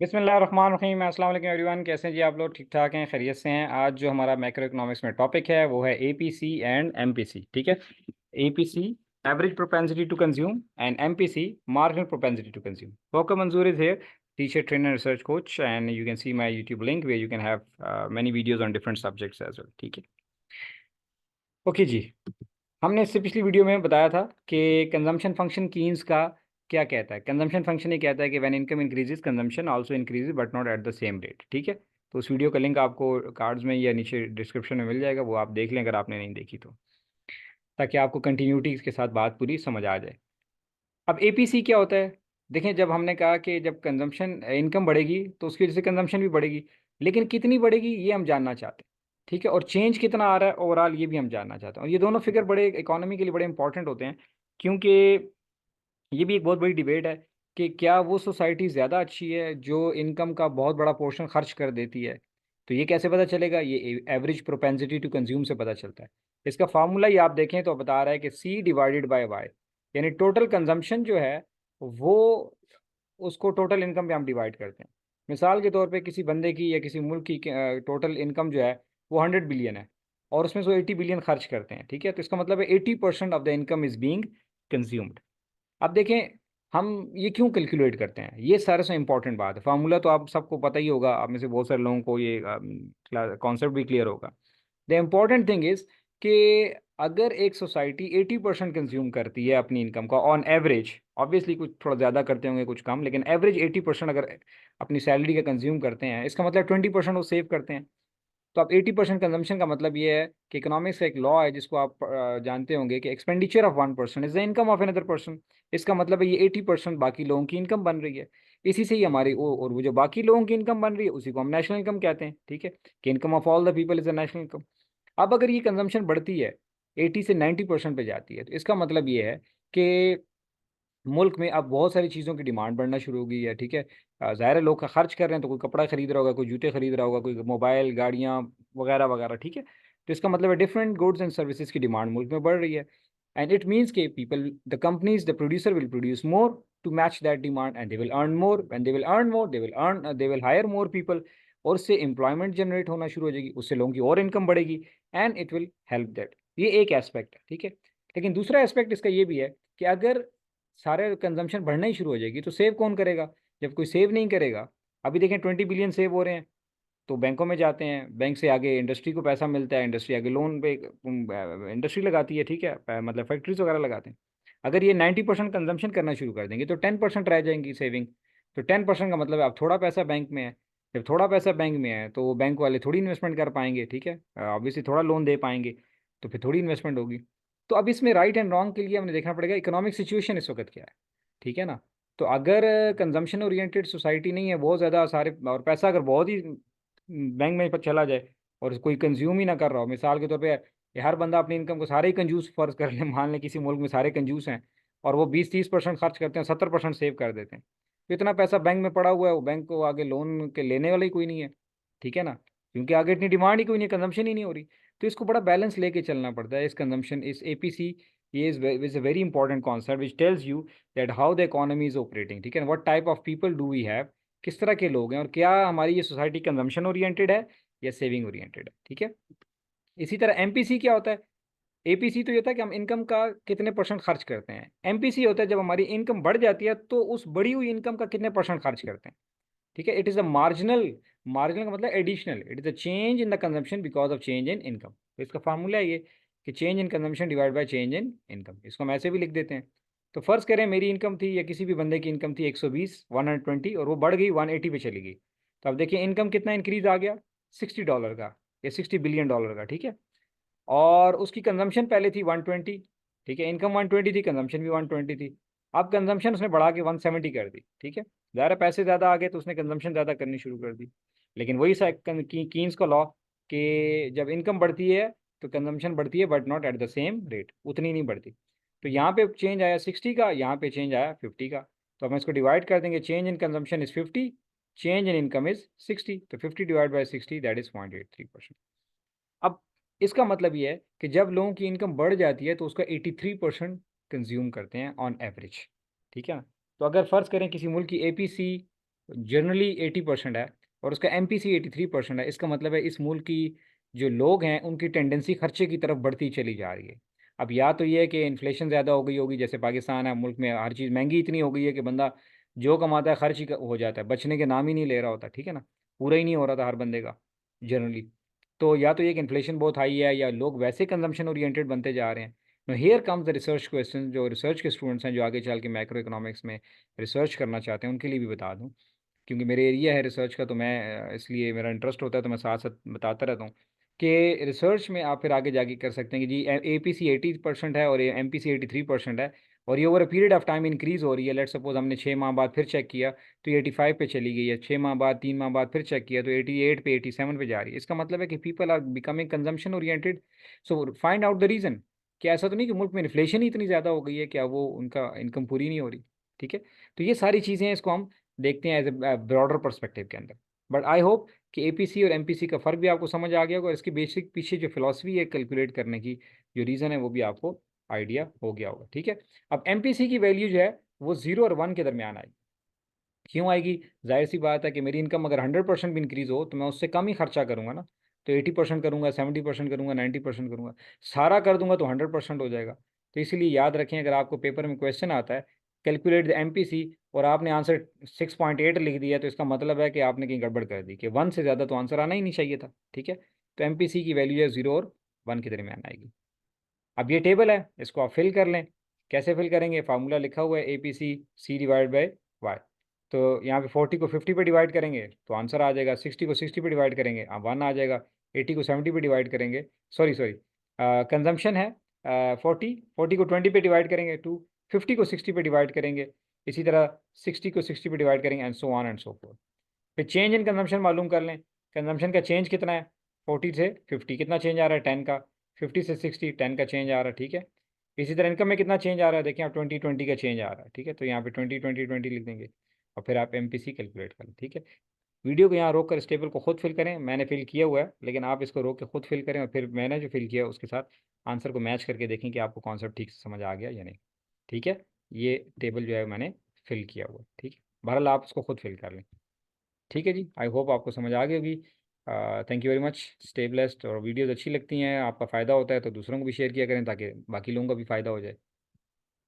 बिस्मिल्लाहिर्रहमानिर्रहीम। अस्सलाम वालेकुम एवरीवन। कैसे हैं जी आप लोग? ठीक ठाक हैं, खैरियत से हैं। आज जो हमारा मैक्रो इकोनॉमिक्स में टॉपिक है वो है एपीसी एंड एमपीसी। ठीक है, APC average propensity to consume and MPC marginal propensity to consume. Waqar Manzoor is here, teacher trainer research coach, and you can see my YouTube link where you can have many videos on different subjects as well. ठीक है, okay जी। हमने इससे पिछली video में बताया था कि consumption function Keynes का क्या कहता है। कंजम्पशन फंक्शन ये कहता है कि when income increases consumption also increases but not at the same rate. ठीक है, तो उस वीडियो का लिंक आपको कार्ड्स में या नीचे डिस्क्रिप्शन में मिल जाएगा, वो आप देख लें अगर आपने नहीं देखी तो, ताकि आपको कंटिन्यूटी के साथ बात पूरी समझ आ जाए। अब एपीसी क्या होता है? देखें, जब हमने कहा कि जब कंजम्पशन इनकम बढ़ेगी तो उसकी वजह से कंजम्पशन भी बढ़ेगी, लेकिन कितनी बढ़ेगी ये हम जानना चाहते हैं। ठीक है, और चेंज कितना आ रहा है ओवरऑल ये भी हम जानना चाहते हैं। और ये दोनों फिगर बड़े इकोनॉमी के लिए बड़े इंपॉर्टेंट होते हैं, क्योंकि ये भी एक बहुत बड़ी डिबेट है कि क्या वो सोसाइटी ज़्यादा अच्छी है जो इनकम का बहुत बड़ा पोर्शन खर्च कर देती है। तो ये कैसे पता चलेगा? ये एवरेज प्रोपेंसिटी टू कंज्यूम से पता चलता है। इसका फार्मूला ये आप देखें तो बता रहा है कि सी डिवाइडेड बाय वाई, यानी टोटल कंजम्पशन जो है वो, उसको टोटल इनकम पे हम डिवाइड करते हैं। मिसाल के तौर पे किसी बंदे की या किसी मुल्क की टोटल इनकम जो है वो 100 बिलियन है, और उसमें से 80 बिलियन खर्च करते हैं। ठीक है, तो इसका मतलब है 80% of the income is being consumed. अब देखें, हम ये क्यों कैलकुलेट करते हैं, ये सारे से इंपॉर्टेंट बात है। फार्मूला तो आप सबको पता ही होगा, आप में से बहुत सारे लोगों को ये कॉन्सेप्ट भी क्लियर होगा। द इम्पॉर्टेंट थिंग इज कि अगर एक सोसाइटी 80% कंज्यूम करती है अपनी इनकम का ऑन एवरेज, ऑब्वियसली कुछ थोड़ा ज़्यादा करते होंगे कुछ कम, लेकिन एवरेज 80% अगर अपनी सैलरी का कंज्यूम करते हैं, इसका मतलब 20% वो सेव करते हैं। तो आप 80% कंजम्पशन का मतलब ये है कि इकोनॉमिक्स का एक लॉ है जिसको आप जानते होंगे कि expenditure of 1% is the income of another person. इसका मतलब है ये 80% बाकी लोगों की इनकम बन रही है। इसी से ही हमारी और वो जो बाकी लोगों की इनकम बन रही है उसी को हम नेशनल इनकम कहते हैं। ठीक है, कि income of all the people is the national income. अब अगर ये कंजम्पशन बढ़ती है, 80 से 90% पे जाती है, तो इसका मतलब ये है कि मुल्क में अब बहुत सारी चीज़ों की डिमांड बढ़ना शुरू हो गई है। ठीक है, ज़ाहिर है लोग का खर्च कर रहे हैं, तो कोई कपड़ा खरीद रहा होगा, कोई जूते खरीद रहा होगा, कोई मोबाइल, गाड़ियाँ वगैरह वगैरह। ठीक है, तो इसका मतलब है डिफरेंट गुड्स एंड सर्विसेज की डिमांड मुल्क में बढ़ रही है। एंड इट मीन्स के people, the companies, the producer will produce more to match that demand, and they will earn more. When they will earn more, they will hire more people, और उससे employment generate होना शुरू हो जाएगी, उससे लोगों की और इनकम बढ़ेगी, and it will help that. ये एक एस्पेक्ट है। ठीक है, लेकिन दूसरा एस्पेक्ट इसका ये भी है कि अगर सारे कंजम्पशन बढ़ना ही शुरू हो जाएगी तो सेव कौन करेगा? जब कोई सेव नहीं करेगा, अभी देखें 20 बिलियन सेव हो रहे हैं, तो बैंकों में जाते हैं, बैंक से आगे इंडस्ट्री को पैसा मिलता है, इंडस्ट्री आगे लोन पे इंडस्ट्री लगाती है। ठीक है, मतलब फैक्ट्रीज वगैरह लगाते हैं। अगर ये 90% कंजम्पशन करना शुरू कर देंगे तो 10% रह जाएंगी सेविंग। तो 10% का मतलब है अब थोड़ा पैसा बैंक में है। जब थोड़ा पैसा बैंक में है तो वो बैंक वाले थोड़ी इन्वेस्टमेंट कर पाएंगे। ठीक है, ऑब्वियसली थोड़ा लोन दे पाएंगे, तो फिर थोड़ी इन्वेस्टमेंट होगी। तो अब इसमें राइट एंड रॉन्ग के लिए हमें देखना पड़ेगा इकोनॉमिक सिचुएशन इस वक्त क्या है। ठीक है ना, तो अगर कंजम्पशन ओरिएंटेड सोसाइटी नहीं है, बहुत ज़्यादा सारे और पैसा अगर बहुत ही बैंक में पर चला जाए और कोई कंज्यूम ही ना कर रहा हो, मिसाल के तौर पे ये हर बंदा अपनी इनकम को, सारे ही कंजूस फर्ज कर ले, मान लें किसी मुल्क में सारे कंजूस हैं और वो 20-30% खर्च करते हैं, 70% सेव कर देते हैं, तो इतना पैसा बैंक में पड़ा हुआ है, वो बैंक को आगे लोन के लेने वाला ही कोई नहीं है। ठीक है ना, क्योंकि आगे इतनी डिमांड ही कोई नहीं, कंजम्पशन ही नहीं हो रही। तो इसको बड़ा बैलेंस लेके चलना पड़ता है इस कंजम्पशन, इस एपीसी। ये is a very important concept which tells you that how the economy is operating. ठीक है, what type of people do we have, किस तरह के लोग हैं, और क्या हमारी ये सोसाइटी कंजम्पशन ओरिएंटेड है या सेविंग ओरिएंटेड है। ठीक है, इसी तरह एमपीसी क्या होता है? एपीसी तो ये होता है कि हम इनकम का कितने परसेंट खर्च करते हैं। एमपीसी होता है जब हमारी इनकम बढ़ जाती है तो उस बढ़ी हुई इनकम का कितने परसेंट खर्च करते हैं। ठीक है, it is a marginal, marginal का मतलब additional, it is a change in the consumption because of change in income. तो इसका फार्मूला है ये कि change in consumption divide by change in income. इसको हम ऐसे भी लिख देते हैं। तो फर्ज करें मेरी इनकम थी या किसी भी बंदे की इनकम थी 120, 120, और वो बढ़ गई 180 पे चली गई। तो अब देखिए इनकम कितना इंक्रीज आ गया, $60 का या $60 बिलियन का। ठीक है, और उसकी कंजम्पशन पहले थी 120। ठीक है, इनकम 120 थी, कंजम्पशन भी 120 थी। अब कंजम्पशन उसने बढ़ा के 170 कर दी। ठीक है, ज़्यादा पैसे ज़्यादा आ गए तो उसने कंजम्पशन ज़्यादा करनी शुरू कर दी। लेकिन वही सा कीन्स का लॉ कि जब इनकम बढ़ती है तो कंजम्पशन बढ़ती है but not at the same rate, उतनी नहीं बढ़ती। तो यहाँ पे चेंज आया 60 का, यहाँ पे चेंज आया 50 का। तो हम इसको डिवाइड कर देंगे, change in consumption is 50, change in income is 60, तो 50 डिवाइड बाई 60 दैट इज 0.83%। अब इसका मतलब ये है कि जब लोगों की इनकम बढ़ जाती है तो उसका 83% कंज्यूम करते हैं ऑन एवरेज। ठीक है ना, तो अगर फ़र्ज़ करें किसी मुल्क की एपीसी जनरली 80% है और उसका MPC 83% है। इसका मतलब है इस मुल्क की जो लोग हैं उनकी टेंडेंसी खर्चे की तरफ बढ़ती चली जा रही है। अब या तो ये है कि इन्फ्लेशन ज़्यादा हो गई होगी, जैसे पाकिस्तान है, मुल्क में हर चीज़ महंगी इतनी हो गई है कि बंदा जो कमाता है खर्च ही हो जाता है, बचने के नाम ही नहीं ले रहा होता, ठीक है ना, पूरा ही नहीं हो रहा था हर बंदे का जनरली। तो या तो ये कि इन्फ्लेशन बहुत हाई है या लोग वैसे कंजम्पशन ओरिएंटेड बनते जा रहे हैं। No here comes the research question. जो रिसर्च के स्टूडेंट्स हैं जो आगे चल के मैक्रो इकोनॉमिक्स में रिसर्च करना चाहते हैं उनके लिए भी बता दूं, क्योंकि मेरे एरिया है रिसर्च का, तो मैं इसलिए मेरा इंटरेस्ट होता है तो मैं साथ साथ बताता रहता हूँ कि रिसर्च में आप फिर आगे जाके कर सकते हैं कि जी APC 80% है और MPC 83% है और ये over a period of time increase हो रही है। लेट सपोज हमने 6 माह बाद फिर चेक किया तो ये 85 पे चली गई है, 6 माह बाद 3 माह बाद फिर चेक किया तो 88 पे 87 पे जा रही है। इसका मतलब है कि people are becoming consumption oriented. So find out the reason. कि ऐसा तो नहीं कि मुल्क में इन्फ्लेशन ही इतनी ज़्यादा हो गई है, क्या वो उनका इनकम पूरी नहीं हो रही, ठीक है। तो ये सारी चीज़ें हैं, इसको हम देखते हैं एज ए ब्रॉडर पर्सपेक्टिव के अंदर। बट आई होप कि APC और MPC का फ़र्क भी आपको समझ आ गया होगा और इसकी बेसिक पीछे जो फिलॉसफी है कैलकुलेट करने की, जो रीज़न है वो भी आपको आइडिया हो गया होगा, ठीक है। अब MPC की वैल्यू जो है वो 0 और 1 के दरमियान आएगी। क्यों आएगी? जाहिर सी बात है कि मेरी इनकम अगर 100% भी इंक्रीज हो तो मैं उससे कम ही खर्चा करूंगा ना। तो 80% करूंगा, 70% करूंगा, 90% करूंगा, सारा कर दूंगा तो 100% हो जाएगा। तो इसीलिए याद रखें, अगर आपको पेपर में क्वेश्चन आता है कैलकुलेट द MPC और आपने आंसर 6.8 लिख दिया तो इसका मतलब है कि आपने कहीं गड़बड़ कर दी, कि 1 से ज़्यादा तो आंसर आना ही नहीं चाहिए था, ठीक है। तो MPC की वैल्यू है 0 और 1 के दरमियान आएगी। अब ये टेबल है, इसको आप फिल कर लें। कैसे फिल करेंगे? फार्मूला लिखा हुआ है APC C/Y। तो यहाँ पे 40 को 50 पे डिवाइड करेंगे तो आंसर आ जाएगा, 60 को 60 पे डिवाइड करेंगे 1 आ जाएगा, 80 को 70 पे डिवाइड करेंगे, सॉरी सॉरी, कंजम्पशन है 40 को 20 पे डिवाइड करेंगे 2, 50 को 60 पे डिवाइड करेंगे, इसी तरह 60 को 60 पे डिवाइड करेंगे and so on and so fourth. फिर चेंज इन कंजम्पशन मालूम कर लें। कंजम्पशन का चेंज कितना है? 40 से 50 कितना चेंज आ रहा है? 10 का। 50 से 60 10 का चेंज आ रहा है, ठीक है। इसी तरह इनकम में कितना चेंज आ रहा है? देखिए आप 20 20 का चेंज आ रहा है, ठीक है। तो यहाँ पे 20 20 20 लिख देंगे और फिर आप MPC कैलकुलेट कर लें, ठीक है। वीडियो को यहाँ रोक कर इस टेबल को खुद फिल करें, मैंने फिल किया हुआ है लेकिन आप इसको रोक के खुद फिल करें और फिर मैंने जो फिल किया है उसके साथ आंसर को मैच करके देखें कि आपको कॉन्सेप्ट ठीक से समझ आ गया या नहीं, ठीक है। ये टेबल जो है मैंने फिल किया हुआ है, ठीक है। बहरहाल आप इसको खुद फिल कर लें, ठीक है जी। आई होप आपको समझ आ गई होगी। Thank you very much. Stay blessed. और वीडियोज़ अच्छी लगती हैं, आपका फ़ायदा होता है तो दूसरों को भी शेयर किया करें ताकि बाकी लोगों का भी फ़ायदा हो जाए।